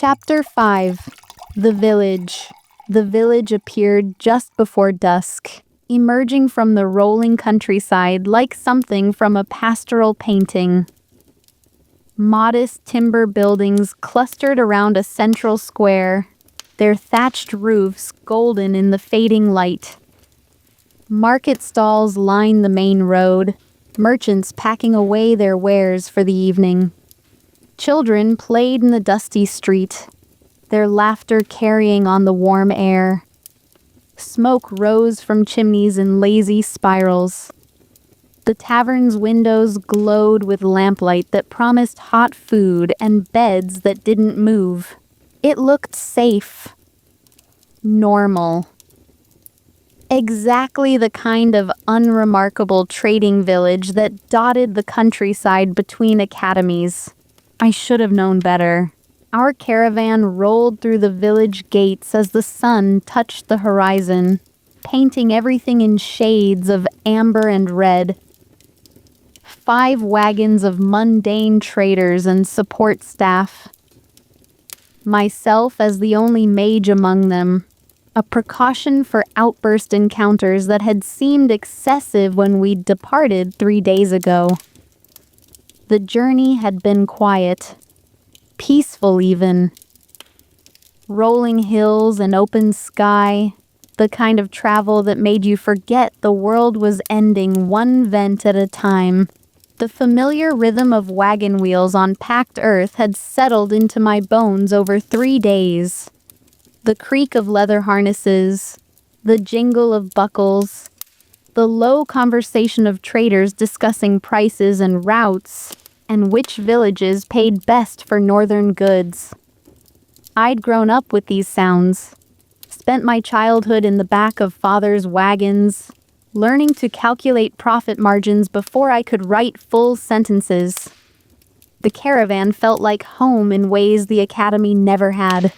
Chapter 5. The Village. The village appeared just before dusk, emerging from the rolling countryside like something from a pastoral painting. Modest timber buildings clustered around a central square, their thatched roofs golden in the fading light. Market stalls lined the main road, merchants packing away their wares for the evening. Children played in the dusty street, their laughter carrying on the warm air. Smoke rose from chimneys in lazy spirals. The tavern's windows glowed with lamplight that promised hot food and beds that didn't move. It looked safe. Normal. Exactly the kind of unremarkable trading village that dotted the countryside between academies. I should have known better. Our caravan rolled through the village gates as the sun touched the horizon, painting everything in shades of amber and red. 5 wagons of mundane traders and support staff. Myself as the only mage among them, a precaution for outburst encounters that had seemed excessive when we'd departed 3 days ago. The journey had been quiet, peaceful even. Rolling hills and open sky, the kind of travel that made you forget the world was ending one vent at a time. The familiar rhythm of wagon wheels on packed earth had settled into my bones over 3 days. The creak of leather harnesses, the jingle of buckles, the low conversation of traders discussing prices and routes, and which villages paid best for northern goods. I'd grown up with these sounds, spent my childhood in the back of father's wagons, learning to calculate profit margins before I could write full sentences. The caravan felt like home in ways the academy never had.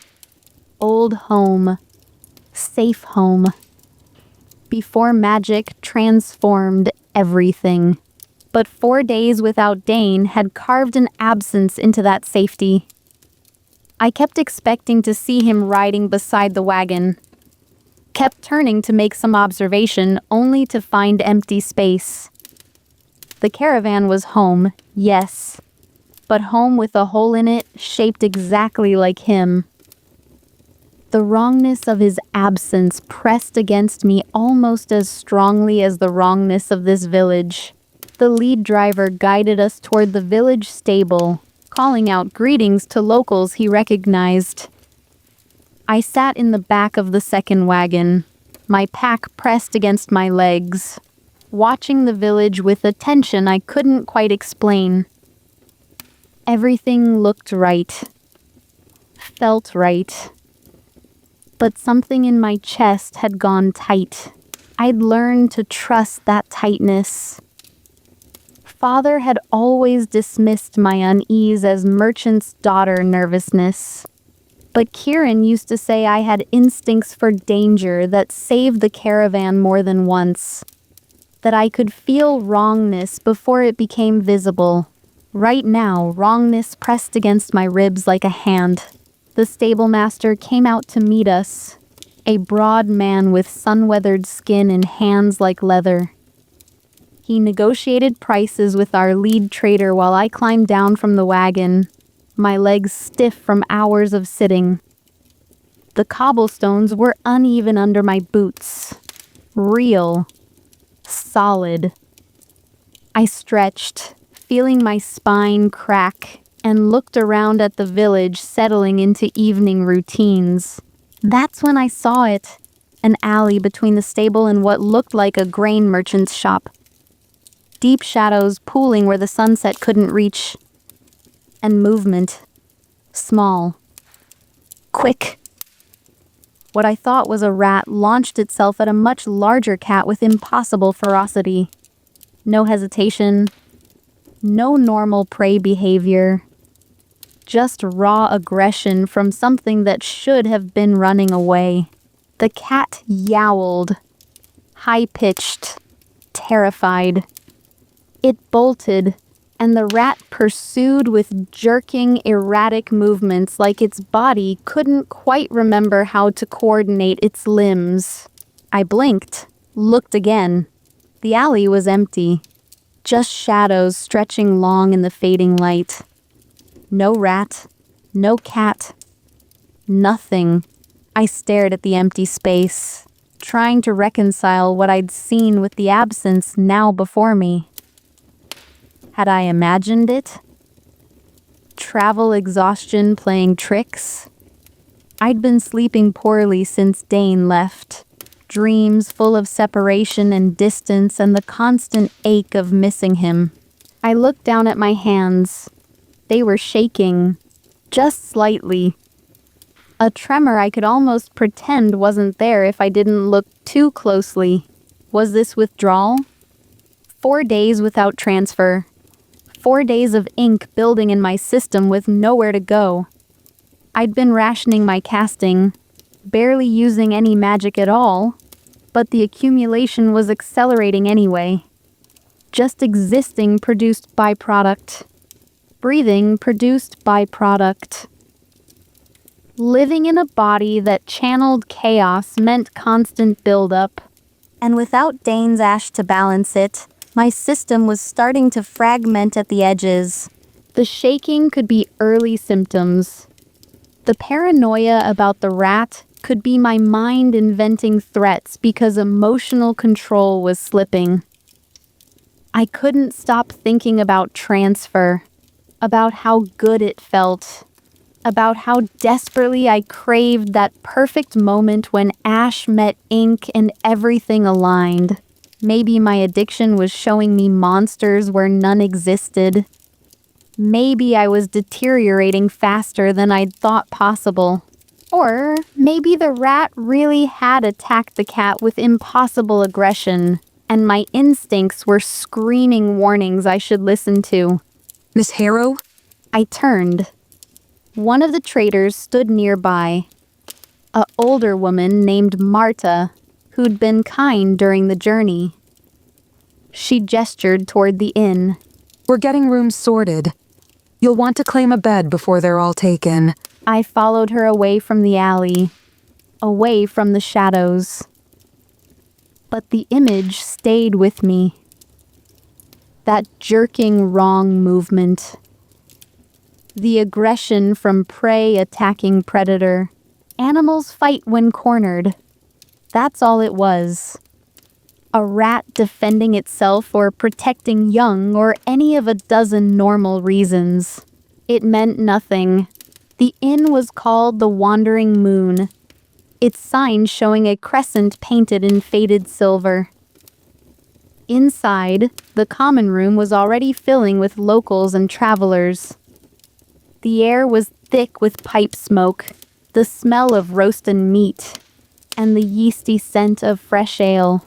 Old home. Safe home. Before magic transformed everything. But 4 days without Dane had carved an absence into that safety. I kept expecting to see him riding beside the wagon. Kept turning to make some observation, only to find empty space. The caravan was home, yes, but home with a hole in it shaped exactly like him. The wrongness of his absence pressed against me almost as strongly as the wrongness of this village. The lead driver guided us toward the village stable, calling out greetings to locals he recognized. I sat in the back of the second wagon, my pack pressed against my legs, watching the village with attention I couldn't quite explain. Everything looked right, felt right. But something in my chest had gone tight. I'd learned to trust that tightness. Father had always dismissed my unease as merchant's daughter nervousness. But Kieran used to say I had instincts for danger that saved the caravan more than once. That I could feel wrongness before it became visible. Right now, wrongness pressed against my ribs like a hand. The stable master came out to meet us, a broad man with sun-weathered skin and hands like leather. He negotiated prices with our lead trader while I climbed down from the wagon, my legs stiff from hours of sitting. The cobblestones were uneven under my boots. Real. Solid. I stretched, feeling my spine crack, and looked around at the village settling into evening routines. That's when I saw it, an alley between the stable and what looked like a grain merchant's shop. Deep shadows pooling where the sunset couldn't reach. And movement. Small. Quick. What I thought was a rat launched itself at a much larger cat with impossible ferocity. No hesitation. No normal prey behavior. Just raw aggression from something that should have been running away. The cat yowled, high-pitched, terrified. It bolted, and the rat pursued with jerking, erratic movements like its body couldn't quite remember how to coordinate its limbs. I blinked, looked again. The alley was empty. Just shadows stretching long in the fading light. No rat, no cat, nothing. I stared at the empty space, trying to reconcile what I'd seen with the absence now before me. Had I imagined it? Travel exhaustion playing tricks? I'd been sleeping poorly since Dane left. Dreams full of separation and distance and the constant ache of missing him. I looked down at my hands. They were shaking, just slightly. A tremor I could almost pretend wasn't there if I didn't look too closely. Was this withdrawal? 4 days without transfer. 4 days of ink building in my system with nowhere to go. I'd been rationing my casting, barely using any magic at all, but the accumulation was accelerating anyway. Just existing produced byproduct. Breathing produced byproduct. Living in a body that channeled chaos meant constant buildup. And without Dane's ash to balance it, my system was starting to fragment at the edges. The shaking could be early symptoms. The paranoia about the rat could be my mind inventing threats because emotional control was slipping. I couldn't stop thinking about transfer, about how good it felt, about how desperately I craved that perfect moment when ash met ink and everything aligned. Maybe my addiction was showing me monsters where none existed. Maybe I was deteriorating faster than I'd thought possible. Or maybe the rat really had attacked the cat with impossible aggression, and my instincts were screaming warnings I should listen to. Miss Harrow? I turned. One of the traders stood nearby. An older woman named Marta, who'd been kind during the journey. She gestured toward the inn. We're getting rooms sorted. You'll want to claim a bed before they're all taken. I followed her away from the alley, away from the shadows. But the image stayed with me. That jerking wrong movement. The aggression from prey attacking predator. Animals fight when cornered. That's all it was. A rat defending itself or protecting young or any of a dozen normal reasons. It meant nothing. The inn was called the Wandering Moon, its sign showing a crescent painted in faded silver. Inside, the common room was already filling with locals and travelers. The air was thick with pipe smoke, the smell of roasted meat, and the yeasty scent of fresh ale.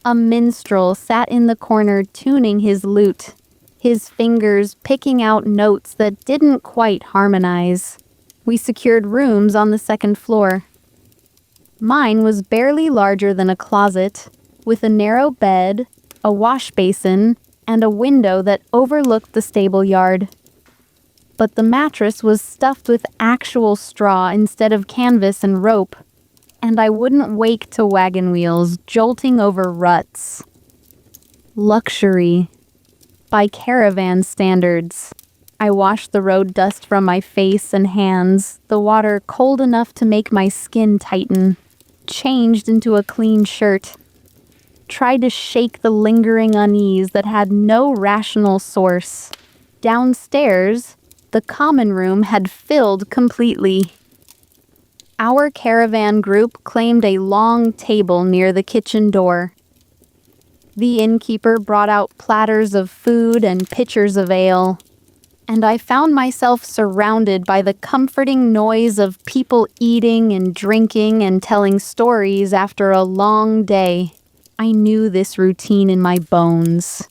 A minstrel sat in the corner tuning his lute, his fingers picking out notes that didn't quite harmonize. We secured rooms on the second floor. Mine was barely larger than a closet, with a narrow bed, a wash basin, and a window that overlooked the stable yard. But the mattress was stuffed with actual straw instead of canvas and rope, and I wouldn't wake to wagon wheels jolting over ruts. Luxury. By caravan standards. I washed the road dust from my face and hands, the water cold enough to make my skin tighten, changed into a clean shirt, tried to shake the lingering unease that had no rational source. Downstairs, the common room had filled completely. Our caravan group claimed a long table near the kitchen door. The innkeeper brought out platters of food and pitchers of ale, and I found myself surrounded by the comforting noise of people eating and drinking and telling stories after a long day. I knew this routine in my bones.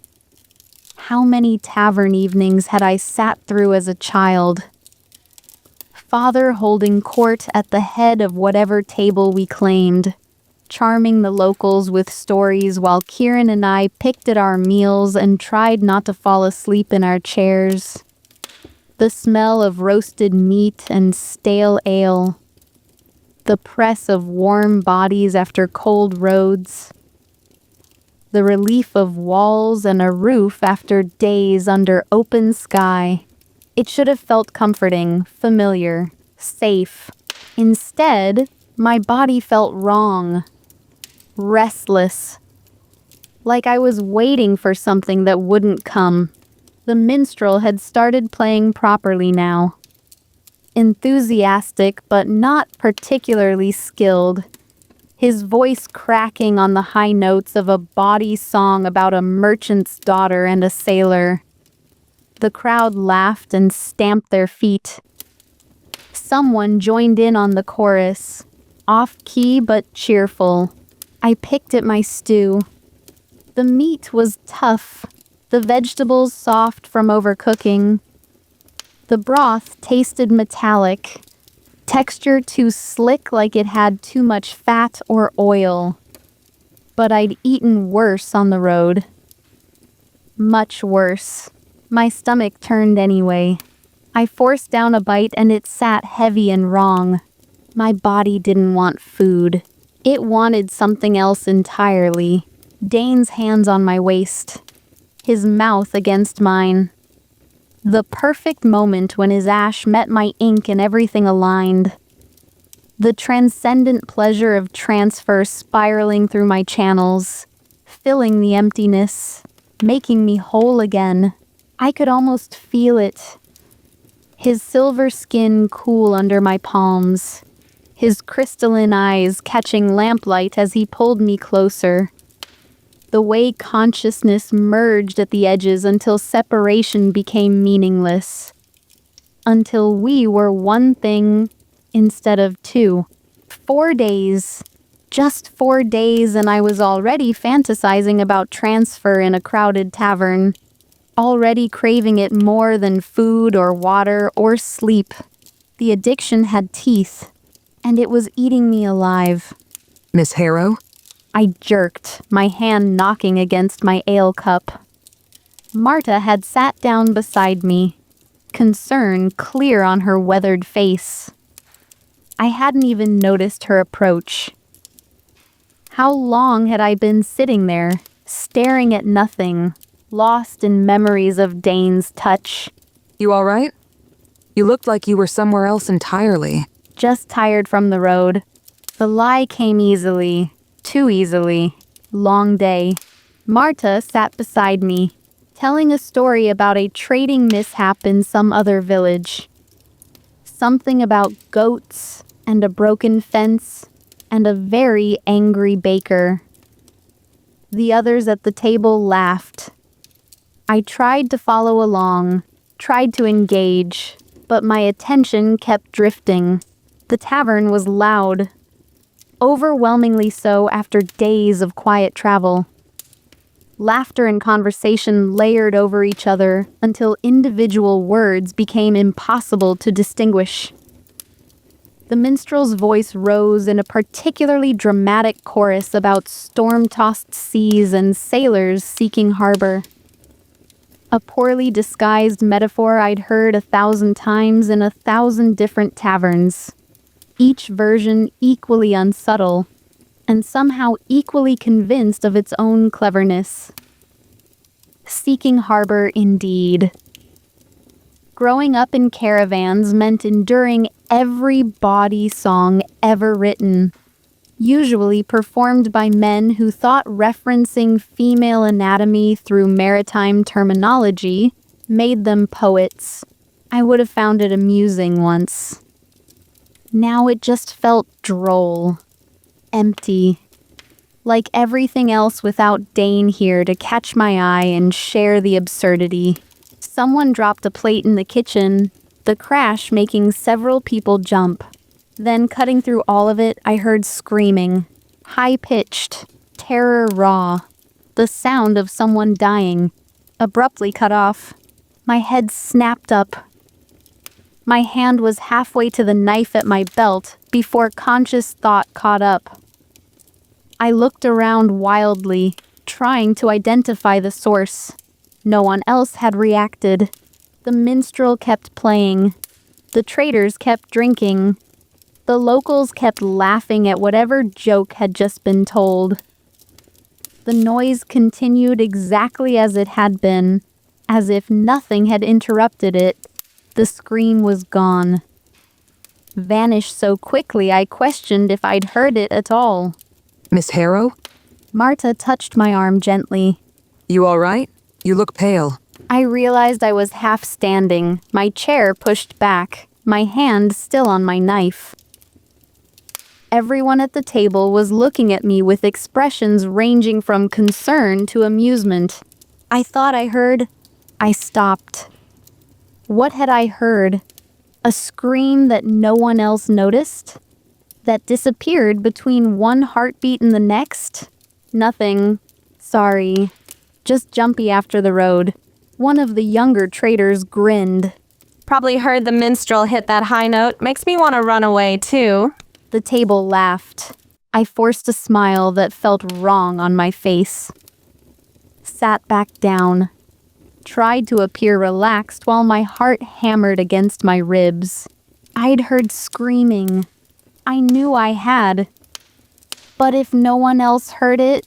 How many tavern evenings had I sat through as a child? Father holding court at the head of whatever table we claimed. charming the locals with stories while Kieran and I picked at our meals and tried not to fall asleep in our chairs. The smell of roasted meat and stale ale. The press of warm bodies after cold roads. The relief of walls and a roof after days under open sky. It should have felt comforting, familiar, safe. Instead, my body felt wrong, restless, like I was waiting for something that wouldn't come. The minstrel had started playing properly now. Enthusiastic, but not particularly skilled. His voice cracking on the high notes of a bawdy song about a merchant's daughter and a sailor. The crowd laughed and stamped their feet. Someone joined in on the chorus, off-key but cheerful. I picked at my stew. The meat was tough, the vegetables soft from overcooking. The broth tasted metallic, texture too slick like it had too much fat or oil. But I'd eaten worse on the road. Much worse. My stomach turned anyway. I forced down a bite and it sat heavy and wrong. My body didn't want food. It wanted something else entirely. Dane's hands on my waist. His mouth against mine. The perfect moment when his ash met my ink and everything aligned. The transcendent pleasure of transfer spiraling through my channels, filling the emptiness, making me whole again. I could almost feel it. His silver skin cool under my palms. His crystalline eyes catching lamplight as he pulled me closer. The way consciousness merged at the edges until separation became meaningless. Until we were one thing instead of two. 4 days. Just 4 days and I was already fantasizing about transfer in a crowded tavern. Already craving it more than food or water or sleep. The addiction had teeth, and it was eating me alive. Miss Harrow? I jerked, my hand knocking against my ale cup. Marta had sat down beside me, concern clear on her weathered face. I hadn't even noticed her approach. How long had I been sitting there, staring at nothing, lost in memories of Dane's touch? You all right? You looked like you were somewhere else entirely. Just tired from the road. The lie came easily. Too easily. Long day. Marta sat beside me, telling a story about a trading mishap in some other village. Something about goats and a broken fence and a very angry baker. The others at the table laughed. I tried to follow along, tried to engage, but my attention kept drifting. The tavern was loud. Overwhelmingly so after days of quiet travel. Laughter and conversation layered over each other until individual words became impossible to distinguish. The minstrel's voice rose in a particularly dramatic chorus about storm-tossed seas and sailors seeking harbor. A poorly disguised metaphor I'd heard 1,000 times in 1,000 different taverns. Each version equally unsubtle, and somehow equally convinced of its own cleverness. Seeking harbor indeed. Growing up in caravans meant enduring every bawdy song ever written, usually performed by men who thought referencing female anatomy through maritime terminology made them poets. I would have found it amusing once. Now it just felt droll, empty, like everything else without Dane here to catch my eye and share the absurdity. Someone dropped a plate in the kitchen, the crash making several people jump. Then cutting through all of it, I heard screaming, high-pitched, terror raw, the sound of someone dying, abruptly cut off. My head snapped up. My hand was halfway to the knife at my belt before conscious thought caught up. I looked around wildly, trying to identify the source. No one else had reacted. The minstrel kept playing. The traders kept drinking. The locals kept laughing at whatever joke had just been told. The noise continued exactly as it had been, as if nothing had interrupted it. The scream was gone. Vanished so quickly I questioned if I'd heard it at all. Miss Harrow? Marta touched my arm gently. You all right? You look pale. I realized I was half standing, my chair pushed back, my hand still on my knife. Everyone at the table was looking at me with expressions ranging from concern to amusement. I thought I heard. I stopped. What had I heard? A scream that no one else noticed? That disappeared between one heartbeat and the next? Nothing. Sorry. Just jumpy after the road. One of the younger traders grinned. Probably heard the minstrel hit that high note. Makes me want to run away, too. The table laughed. I forced a smile that felt wrong on my face. Sat back down. Tried to appear relaxed while my heart hammered against my ribs. I'd heard screaming. I knew I had. But if no one else heard it,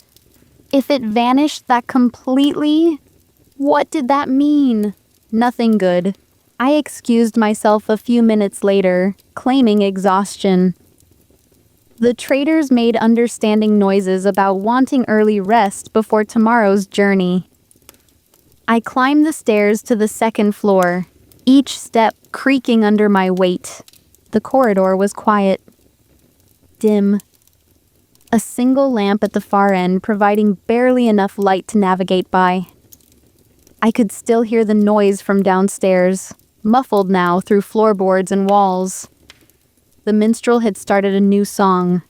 if it vanished that completely, what did that mean? Nothing good. I excused myself a few minutes later, claiming exhaustion. The traders made understanding noises about wanting early rest before tomorrow's journey. I climbed the stairs to the second floor, each step creaking under my weight. The corridor was quiet. Dim. A single lamp at the far end providing barely enough light to navigate by. I could still hear the noise from downstairs, muffled now through floorboards and walls. The minstrel had started a new song.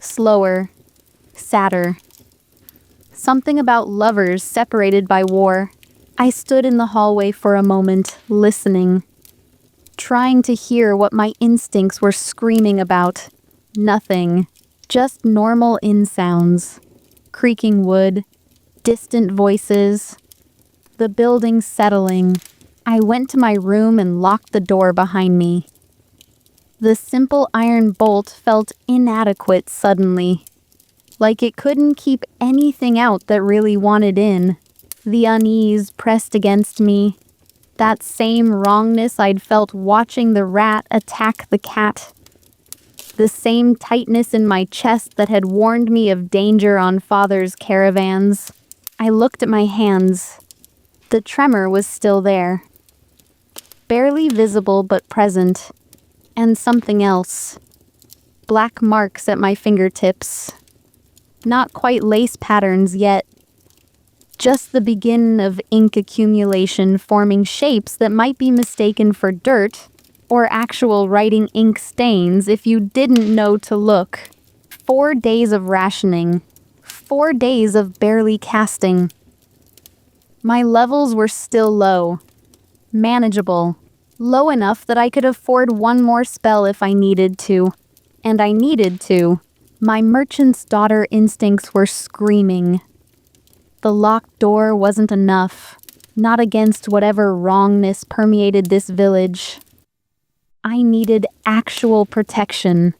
Slower, sadder. Something about lovers separated by war. I stood in the hallway for a moment, listening. Trying to hear what my instincts were screaming about. Nothing. Just normal sounds. Creaking wood. Distant voices. The building settling. I went to my room and locked the door behind me. The simple iron bolt felt inadequate suddenly. Like it couldn't keep anything out that really wanted in. The unease pressed against me. That same wrongness I'd felt watching the rat attack the cat. The same tightness in my chest that had warned me of danger on Father's caravans. I looked at my hands. The tremor was still there. Barely visible but present. And something else. Black marks at my fingertips. Not quite lace patterns yet. Just the beginning of ink accumulation forming shapes that might be mistaken for dirt or actual writing ink stains if you didn't know to look. 4 days of rationing. 4 days of barely casting. My levels were still low. Manageable. Low enough that I could afford one more spell if I needed to. And I needed to. My merchant's daughter instincts were screaming. The locked door wasn't enough. Not against whatever wrongness permeated this village. I needed actual protection.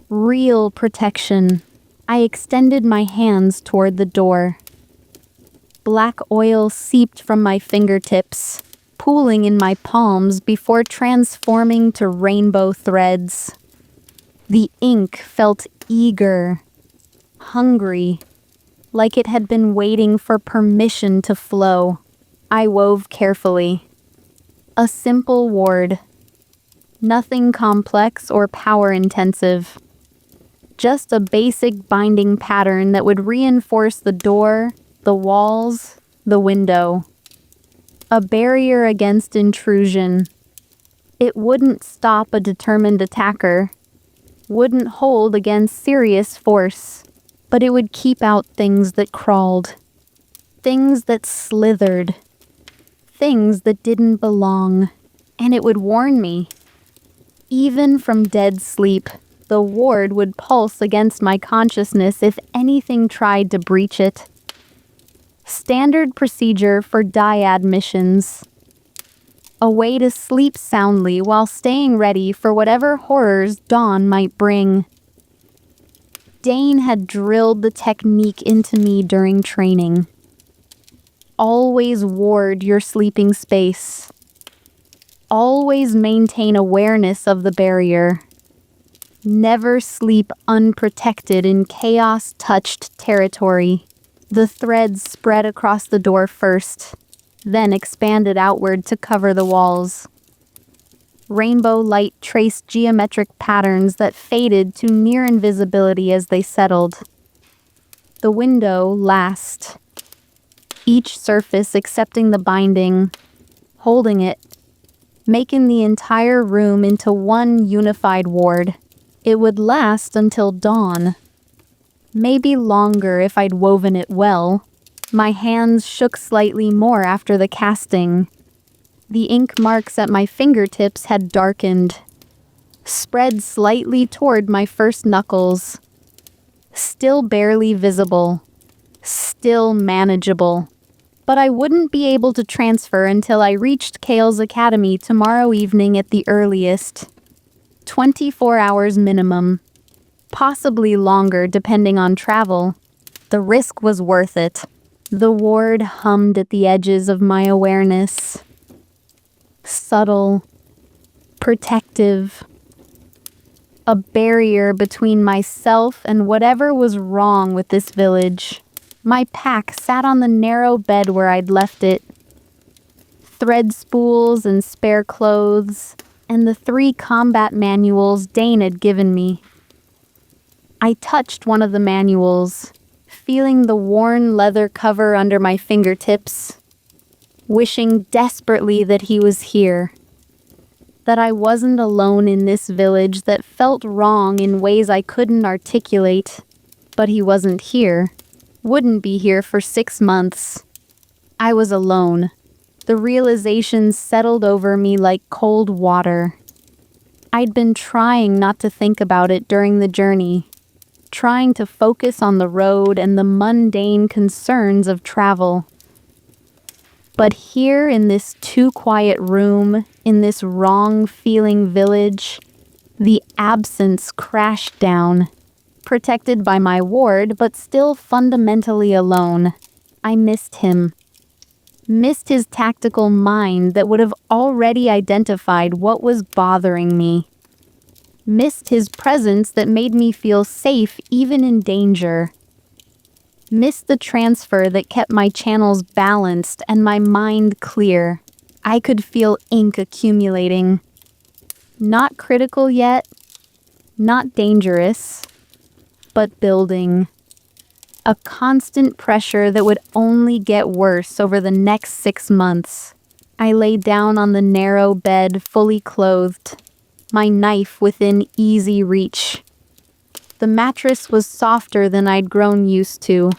Real protection. I extended my hands toward the door. Black oil seeped from my fingertips, pooling in my palms before transforming to rainbow threads. The ink felt eager, hungry, like it had been waiting for permission to flow. I wove carefully. A simple ward. Nothing complex or power-intensive. Just a basic binding pattern that would reinforce the door, the walls, the window. A barrier against intrusion. It wouldn't stop a determined attacker. Wouldn't hold against serious force, but it would keep out things that crawled. Things that slithered. Things that didn't belong. And it would warn me. Even from dead sleep, The ward would pulse against my consciousness if anything tried to breach it. Standard procedure for Dyad missions. A way to sleep soundly while staying ready for whatever horrors dawn might bring. Dane had drilled the technique into me during training. Always ward your sleeping space. Always maintain awareness of the barrier. Never sleep unprotected in chaos-touched territory. The threads spread across the door first, then expanded outward to cover the walls. Rainbow light traced geometric patterns that faded to near invisibility as they settled. The window last. Each surface accepting the binding, holding it, making the entire room into one unified ward. It would last until dawn. Maybe longer if I'd woven it well. My hands shook slightly more after the casting. The ink marks at my fingertips had darkened, spread slightly toward my first knuckles. Still barely visible, still manageable. But I wouldn't be able to transfer until I reached Kale's Academy tomorrow evening at the earliest. 24 hours minimum. Possibly longer depending on travel. The risk was worth it. The ward hummed at the edges of my awareness. Subtle. Protective. A barrier between myself and whatever was wrong with this village. My pack sat on the narrow bed where I'd left it. Thread spools and spare clothes, and the 3 combat manuals Dane had given me. I touched one of the manuals, feeling the worn leather cover under my fingertips, wishing desperately that he was here. That I wasn't alone in this village that felt wrong in ways I couldn't articulate. But he wasn't here. Wouldn't be here for 6 months. I was alone. The realization settled over me like cold water. I'd been trying not to think about it during the journey, trying to focus on the road and the mundane concerns of travel. But here in this too quiet room, in this wrong-feeling village, the absence crashed down. Protected by my ward, but still fundamentally alone. I missed him. Missed his tactical mind that would have already identified what was bothering me. Missed his presence that made me feel safe even in danger. Missed the transfer that kept my channels balanced and my mind clear. I could feel ink accumulating. Not critical yet, not dangerous, but building. A constant pressure that would only get worse over the next 6 months. I lay down on the narrow bed, fully clothed, my knife within easy reach. The mattress was softer than I'd grown used to,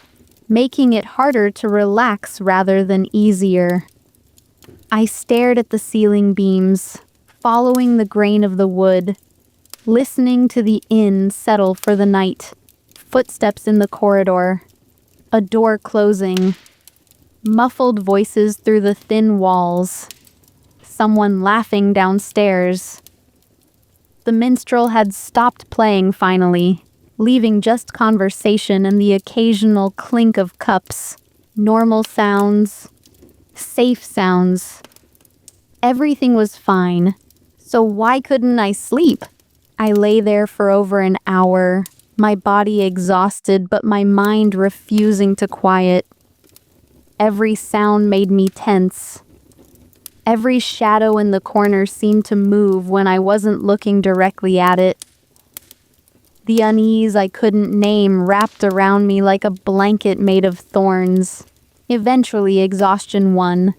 making it harder to relax rather than easier. I stared at the ceiling beams, following the grain of the wood, listening to the inn settle for the night. Footsteps in the corridor, a door closing, muffled voices through the thin walls, someone laughing downstairs. The minstrel had stopped playing finally, leaving just conversation and the occasional clink of cups, normal sounds, safe sounds. Everything was fine, so why couldn't I sleep? I lay there for over an hour, my body exhausted, but my mind refusing to quiet. Every sound made me tense. Every shadow in the corner seemed to move when I wasn't looking directly at it. The unease I couldn't name wrapped around me like a blanket made of thorns. Eventually, exhaustion won.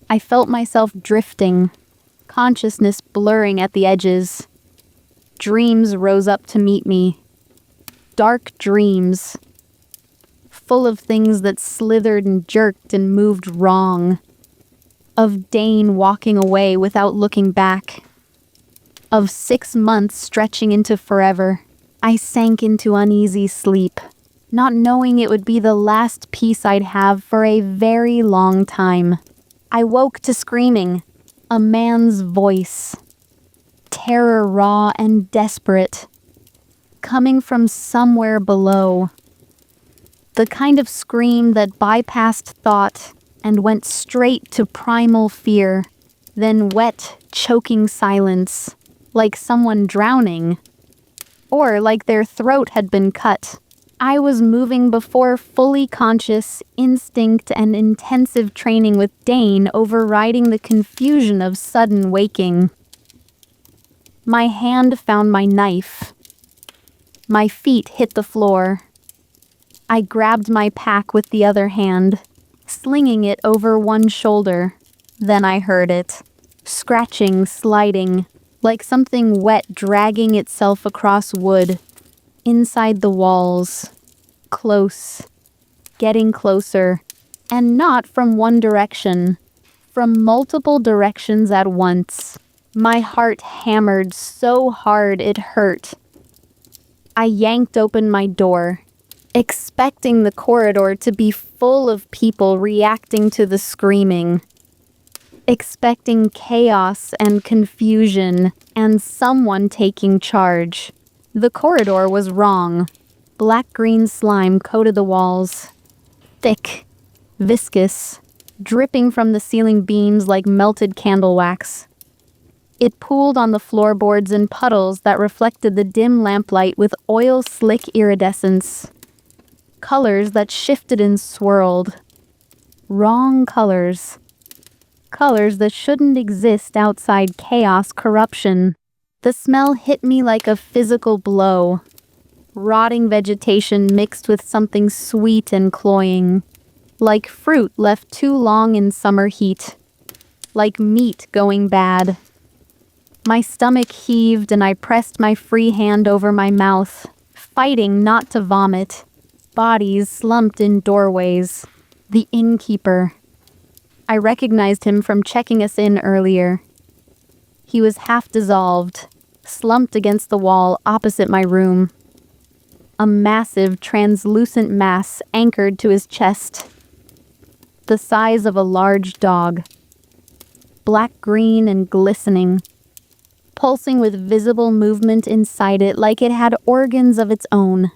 I felt myself drifting, consciousness blurring at the edges. Dreams rose up to meet me. Dark dreams, full of things that slithered and jerked and moved wrong. Of Dane walking away without looking back. of 6 months stretching into forever. I sank into uneasy sleep, not knowing it would be the last peace I'd have for a very long time. I woke to screaming, a man's voice. Terror raw and desperate, coming from somewhere below. The kind of scream that bypassed thought and went straight to primal fear, then wet, choking silence, like someone drowning, or like their throat had been cut. I was moving before fully conscious instinct and intensive training with Dane overriding the confusion of sudden waking. My hand found my knife. My feet hit the floor. I grabbed my pack with the other hand, slinging it over one shoulder. Then I heard it, scratching, sliding, like something wet dragging itself across wood, inside the walls, close, getting closer, and not from one direction, from multiple directions at once. My heart hammered so hard it hurt. I yanked open my door, expecting the corridor to be full of people reacting to the screaming, expecting chaos and confusion and someone taking charge. The corridor was wrong. Black-green slime coated the walls, thick, viscous, dripping from the ceiling beams like melted candle wax. It pooled on the floorboards in puddles that reflected the dim lamplight with oil-slick iridescence. Colors that shifted and swirled. Wrong colors. Colors that shouldn't exist outside chaos corruption. The smell hit me like a physical blow. Rotting vegetation mixed with something sweet and cloying. Like fruit left too long in summer heat. Like meat going bad. My stomach heaved and I pressed my free hand over my mouth, fighting not to vomit. Bodies slumped in doorways. The innkeeper. I recognized him from checking us in earlier. He was half dissolved, slumped against the wall opposite my room. A massive, translucent mass anchored to his chest. The size of a large dog. Black-green and glistening. Pulsing with visible movement inside it like it had organs of its own.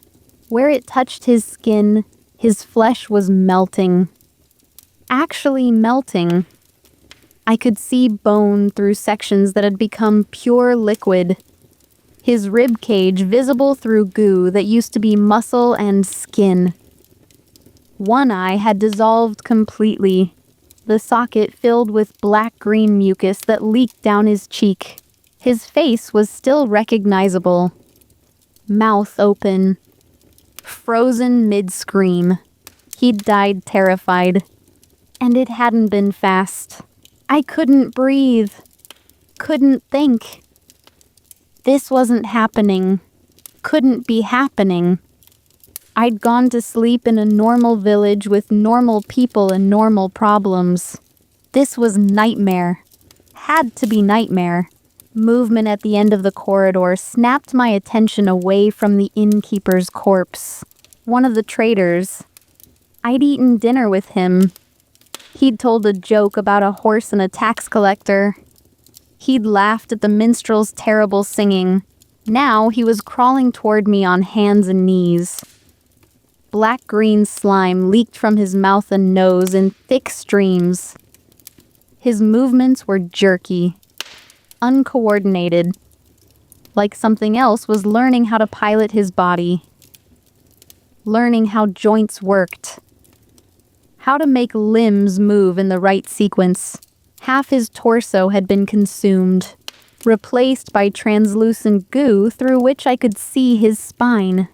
Where it touched his skin, his flesh was melting. Actually melting. I could see bone through sections that had become pure liquid. His rib cage visible through goo that used to be muscle and skin. One eye had dissolved completely, the socket filled with black-green mucus that leaked down his cheek. His face was still recognizable. Mouth open. Frozen mid-scream. He'd died terrified. And it hadn't been fast. I couldn't breathe. Couldn't think. This wasn't happening. Couldn't be happening. I'd gone to sleep in a normal village with normal people and normal problems. This was nightmare. Had to be nightmare. Movement at the end of the corridor snapped my attention away from the innkeeper's corpse. One of the traders. I'd eaten dinner with him. He'd told a joke about a horse and a tax collector. He'd laughed at the minstrel's terrible singing. Now he was crawling toward me on hands and knees. Black-green slime leaked from his mouth and nose in thick streams. His movements were jerky, uncoordinated, like something else was learning how to pilot his body, learning how joints worked, how to make limbs move in the right sequence. Half his torso had been consumed, replaced by translucent goo through which I could see his spine,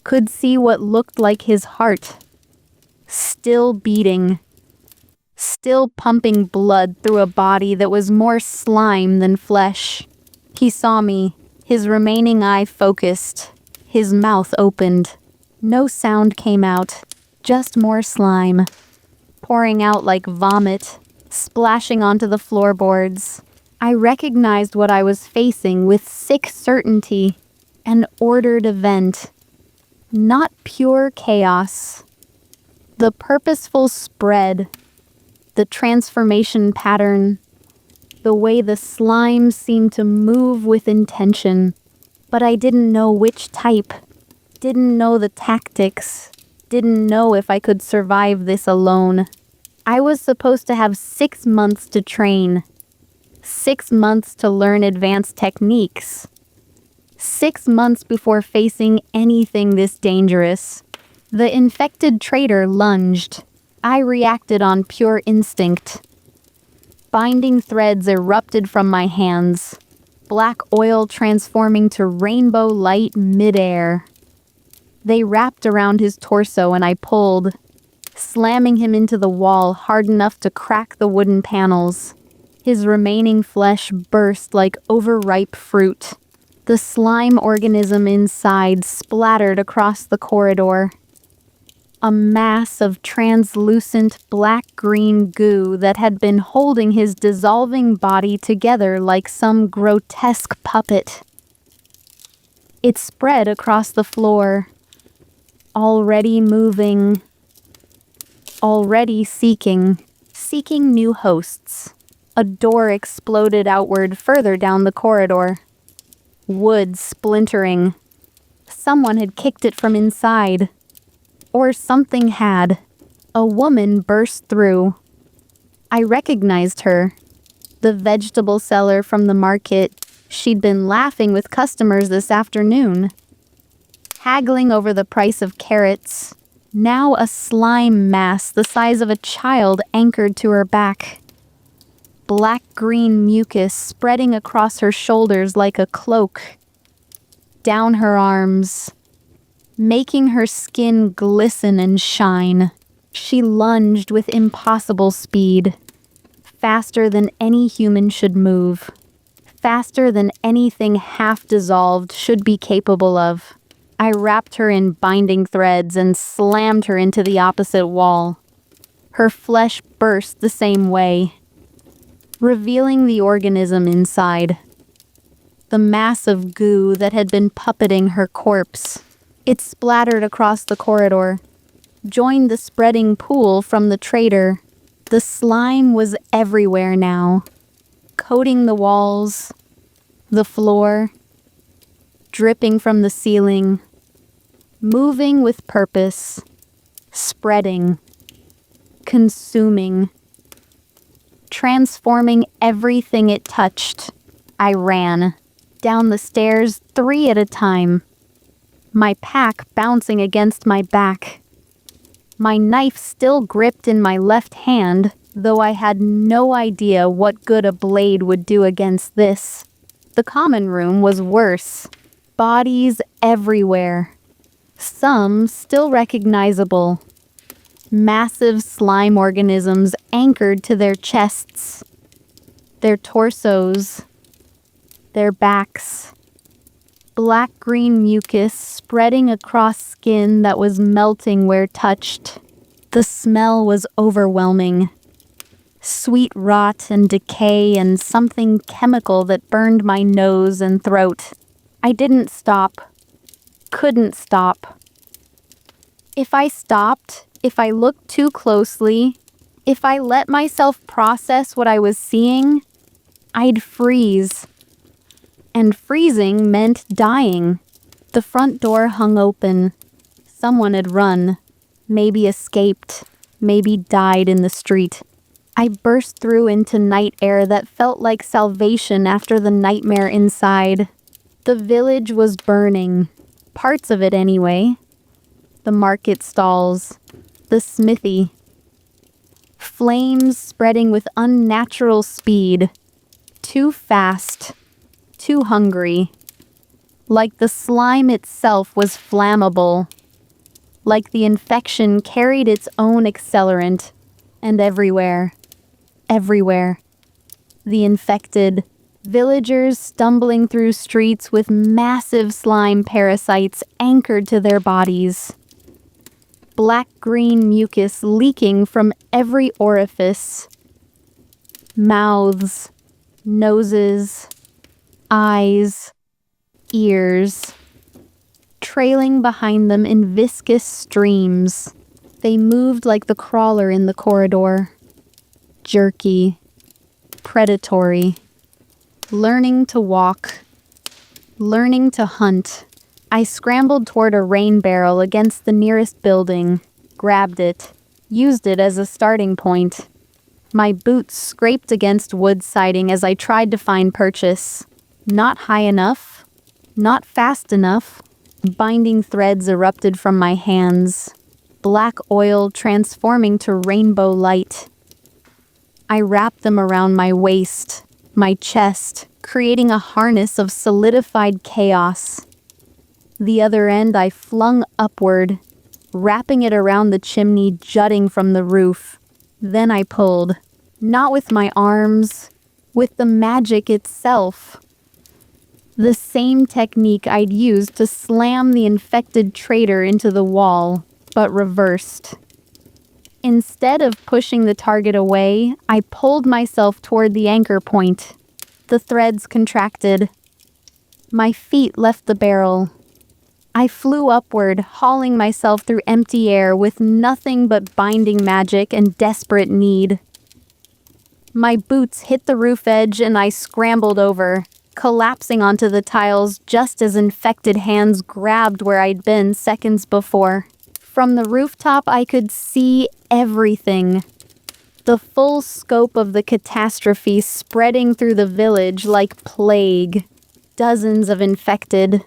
could see what looked like his heart, still beating, still pumping blood through a body that was more slime than flesh. He saw me, his remaining eye focused, his mouth opened. No sound came out, just more slime, pouring out like vomit, splashing onto the floorboards. I recognized what I was facing with sick certainty. An ordered event. Not pure chaos. The purposeful spread. The transformation pattern. The way the slime seemed to move with intention. But I didn't know which type. Didn't know the tactics. Didn't know if I could survive this alone. I was supposed to have 6 months to train. 6 months to learn advanced techniques. 6 months before facing anything this dangerous. The infected traitor lunged. I reacted on pure instinct. Binding threads erupted from my hands. Black oil transforming to rainbow light midair. They wrapped around his torso and I pulled, slamming him into the wall hard enough to crack the wooden panels. His remaining flesh burst like overripe fruit. The slime organism inside splattered across the corridor. A mass of translucent black-green goo that had been holding his dissolving body together like some grotesque puppet. It spread across the floor, already moving, already seeking new hosts. A door exploded outward further down the corridor. Wood splintering. Someone had kicked it from inside. Or something had. A woman burst through. I recognized her. The vegetable seller from the market. She'd been laughing with customers this afternoon. Haggling over the price of carrots. Now a slime mass the size of a child anchored to her back. Black-green mucus spreading across her shoulders like a cloak. Down her arms, making her skin glisten and shine. She lunged with impossible speed. Faster than any human should move. Faster than anything half-dissolved should be capable of. I wrapped her in binding threads and slammed her into the opposite wall. Her flesh burst the same way, revealing the organism inside. The mass of goo that had been puppeting her corpse. It splattered across the corridor, joined the spreading pool from the traitor. The slime was everywhere now, coating the walls, the floor, dripping from the ceiling, moving with purpose, spreading, consuming, transforming everything it touched. I ran, down the stairs 3 at a time, my pack bouncing against my back. My knife still gripped in my left hand, though I had no idea what good a blade would do against this. The common room was worse. Bodies everywhere. Some still recognizable. Massive slime organisms anchored to their chests, their torsos, their backs. Black-green mucus spreading across skin that was melting where touched. The smell was overwhelming. Sweet rot and decay and something chemical that burned my nose and throat. I didn't stop. Couldn't stop. If I stopped, if I looked too closely, if I let myself process what I was seeing, I'd freeze. And freezing meant dying. The front door hung open. Someone had run. Maybe escaped. Maybe died in the street. I burst through into night air that felt like salvation after the nightmare inside. The village was burning. Parts of it anyway. The market stalls. The smithy. Flames spreading with unnatural speed. Too fast. Too hungry. Like the slime itself was flammable. Like the infection carried its own accelerant. And everywhere. Everywhere. The infected. Villagers stumbling through streets with massive slime parasites anchored to their bodies. Black-green mucus leaking from every orifice. Mouths. Noses, eyes, ears, trailing behind them in viscous streams. They moved like the crawler in the corridor. Jerky, predatory, learning to walk, learning to hunt. I scrambled toward a rain barrel against the nearest building, grabbed it, used it as a starting point. My boots scraped against wood siding as I tried to find purchase. Not high enough, not fast enough. Binding threads erupted from my hands, black oil transforming to rainbow light. I wrapped them around my waist, my chest, creating a harness of solidified chaos. The other end I flung upward, wrapping it around the chimney jutting from the roof. Then I pulled, not with my arms, with the magic itself. The same technique I'd used to slam the infected traitor into the wall, but reversed. Instead of pushing the target away, I pulled myself toward the anchor point. The threads contracted. My feet left the barrel. I flew upward, hauling myself through empty air with nothing but binding magic and desperate need. My boots hit the roof edge and I scrambled over, collapsing onto the tiles just as infected hands grabbed where I'd been seconds before. From the rooftop, I could see everything. The full scope of the catastrophe spreading through the village like plague. Dozens of infected.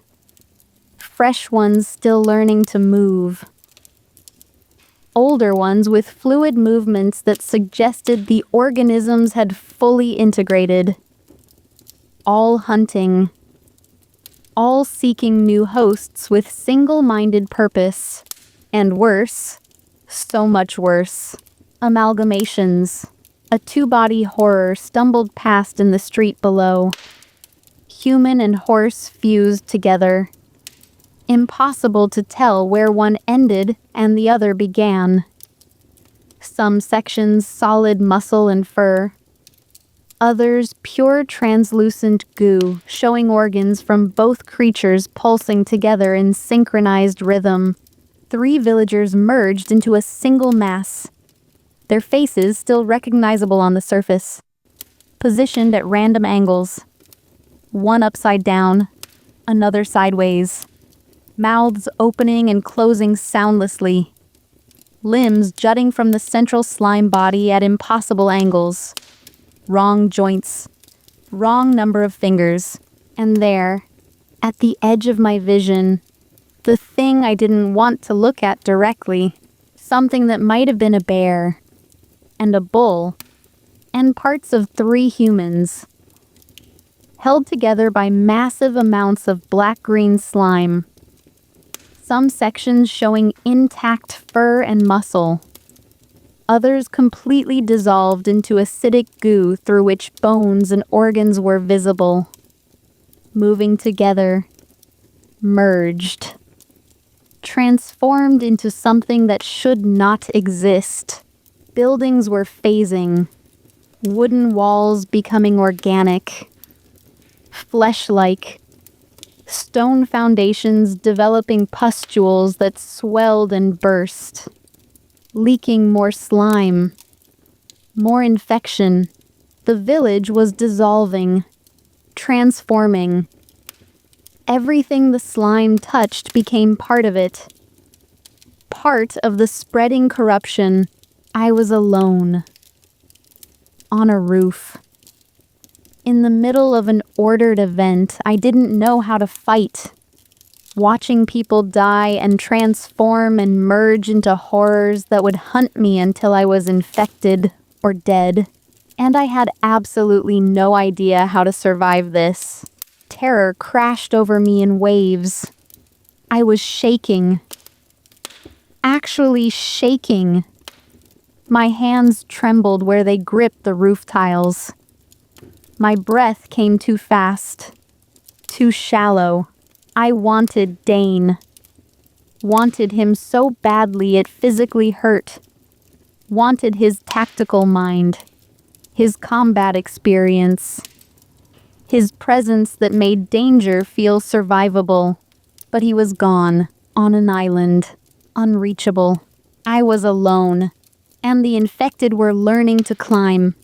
Fresh ones still learning to move. Older ones with fluid movements that suggested the organisms had fully integrated. All hunting. All seeking new hosts with single-minded purpose. And worse, so much worse, amalgamations. A two-body horror stumbled past in the street below. Human and horse fused together. Impossible to tell where one ended and the other began. Some sections solid muscle and fur. Others pure translucent goo, showing organs from both creatures pulsing together in synchronized rhythm. 3 villagers merged into a single mass, their faces still recognizable on the surface, positioned at random angles. One upside down, another sideways, mouths opening and closing soundlessly, limbs jutting from the central slime body at impossible angles, wrong joints, wrong number of fingers, and there, at the edge of my vision, the thing I didn't want to look at directly, something that might have been a bear, and a bull, and parts of 3 humans, held together by massive amounts of black-green slime, some sections showing intact fur and muscle, others completely dissolved into acidic goo through which bones and organs were visible, moving together, merged. Transformed into something that should not exist. Buildings were phasing, wooden walls becoming organic, flesh-like, stone foundations developing pustules that swelled and burst, leaking more slime, more infection. The village was dissolving, transforming. Everything the slime touched became part of it. Part of the spreading corruption. I was alone. On a roof. In the middle of an ordered event, I didn't know how to fight. Watching people die and transform and merge into horrors that would hunt me until I was infected or dead. And I had absolutely no idea how to survive this. Terror crashed over me in waves. I was shaking. Actually shaking. My hands trembled where they gripped the roof tiles. My breath came too fast. Too shallow. I wanted Dane. Wanted him so badly it physically hurt. Wanted his tactical mind. His combat experience. his presence that made danger feel survivable. But he was gone, on an island, unreachable. I was alone, and the infected were learning to climb.